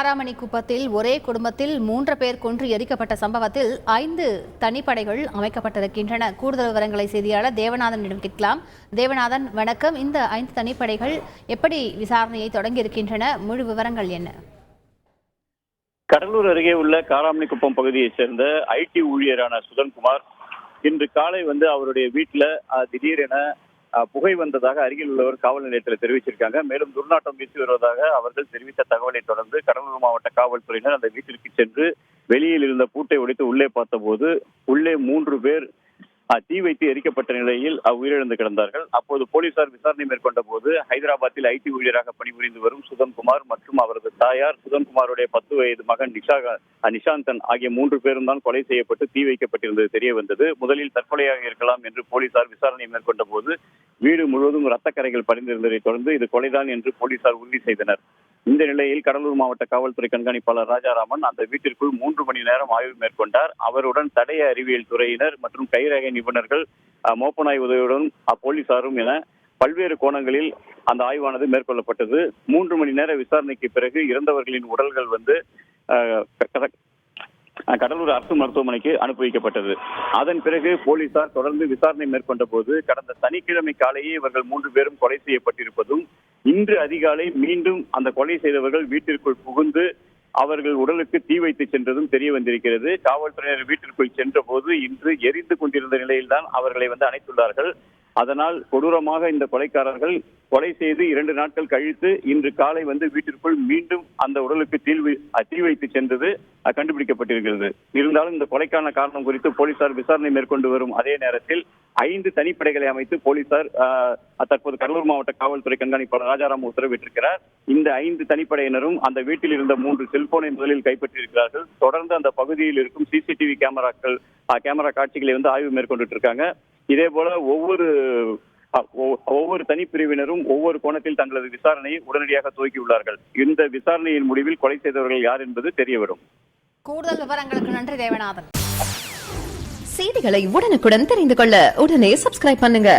காராமணிக்குப்பத்தில் ஒரே குடும்பத்தில் 3 பேர் கொன்று எரிக்கப்பட்ட சம்பவத்தில் 5 தனிப்படைகள் அமைக்கப்பட்டிருக்கின்றன. கூடுதல் விவரங்களை செய்தியாளர் தேவநாதனிடம் கேட்கலாம். தேவநாதன், வணக்கம். இந்த 5 தனிப்படைகள் எப்படி விசாரணையை தொடங்கியிருக்கின்றன? முழு விவரங்கள் என்ன? கடலூர் அருகே உள்ள காராமணிக்குப்பம் பகுதியைச் சேர்ந்த ஐடி ஊழியரான சுதன்குமார் இன்று காலை அவருடைய வீட்டுல திடீரென புகை வந்ததாக அருகில் உள்ளவர் காவல் நிலையத்தில் தெரிவிச்சிருக்காங்க. மேலும் துர்நாற்றம் வீசி வருவதாக அவர்கள் தெரிவித்த தகவலை தொடர்ந்து கடலூர் மாவட்ட காவல்துறையினர் அந்த வீட்டிற்கு சென்று வெளியில் இருந்த பூட்டை உடைத்து உள்ளே பார்த்தபோது உள்ளே 3 பேர் தீ வைத்து எரிக்கப்பட்ட நிலையில் உயிரிழந்து கிடந்தார்கள். அப்போது போலீசார் விசாரணை மேற்கொண்ட போது ஹைதராபாத்தில் ஐடி ஊழியராக பணிபுரிந்து வரும் சுதன்குமார் மற்றும் அவரது தாயார், சுதன்குமாருடைய 10 வயது மகன் நிஷாந்தன் ஆகிய 3 பேரும் தான் கொலை செய்யப்பட்டு தீ வைக்கப்பட்டிருந்தது தெரிய வந்தது. முதலில் தற்கொலையாக இருக்கலாம் என்று போலீசார் விசாரணை மேற்கொண்ட போது வீடு முழுவதும் ரத்தக்கரைகள் படிந்திருந்ததை தொடர்ந்து இது கொலைதான் என்று போலீசார் உறுதி செய்தனர். இந்த நிலையில் கடலூர் மாவட்ட காவல்துறை கண்காணிப்பாளர் ராஜாராமன் அந்த வீட்டிற்குள் 3 மணி நேரம் ஆய்வு மேற்கொண்டார். அவருடன் தடய அறிவியல் துறையினர் மற்றும் கைரேகை நிபுணர்கள், மோப்பநாய் உதவியுடன் போலீசாரும் என பல்வேறு கோணங்களில் அந்த ஆய்வானது மேற்கொள்ளப்பட்டது. 3 மணி நேர விசாரணைக்கு பிறகு இறந்தவர்களின் உடல்கள் கடலூர் அரசு மருத்துவமனைக்கு அனுப்பி வைக்கப்பட்டது. அதன் பிறகு போலீசார் தொடர்ந்து விசாரணை மேற்கொண்ட போது கடந்த சனிக்கிழமை காலையே இவர்கள் 3 பேரும் கொலை செய்யப்பட்டிருப்பதும், இன்று அதிகாலை மீண்டும் அந்த கொலை செய்தவர்கள் வீட்டிற்குள் புகுந்து அவர்கள் உடலுக்கு தீ வைத்து சென்றதும் தெரிய வந்திருக்கிறது. காவல்துறையினர் வீட்டிற்குள் சென்ற போது இன்று எரிந்து கொண்டிருந்த நிலையில்தான் அவர்களை அணைத்துள்ளார்கள். அதனால் கொடூரமாக இந்த கொலைக்காரர்கள் கொலை செய்து 2 நாட்கள் கழித்து இன்று காலை வீட்டிற்குள் மீண்டும் அந்த உடலுக்கு தீ வைத்து சென்றது கண்டுபிடிக்கப்பட்டிருக்கிறது. இருந்தாலும் இந்த கொலைக்கான காரணம் குறித்து போலீசார் விசாரணை மேற்கொண்டு வரும் அதே நேரத்தில் 5 தனிப்படைகளை அமைத்து போலீசார் தற்போது கடலூர் மாவட்ட காவல்துறை கண்காணிப்பாளர் ராஜாராம் உத்தரவிட்டிருக்கிறார். இந்த 5 தனிப்படையினரும் அந்த வீட்டில் இருந்த 3 செல்போனை முதலில் கைப்பற்றியிருக்கிறார்கள். தொடர்ந்து அந்த பகுதியில் இருக்கும் சிசிடிவி கேமரா காட்சிகளை ஆய்வு மேற்கொண்டு இருக்காங்க. இதே போல ஒவ்வொரு தனிப்பிரிவினரும் ஒவ்வொரு கோணத்தில் தங்களது விசாரணையை உடனடியாக துவக்கியுள்ளார்கள். இந்த விசாரணையின் முடிவில் கொலை செய்தவர்கள் யார் என்பது தெரியவரும். கூடுதல் விவரங்களுக்கு நன்றி தேவநாதன். செய்திகளை உடனுக்குடன் தெரிந்து கொள்ள உடனே சப்ஸ்கிரைப் பண்ணுங்க.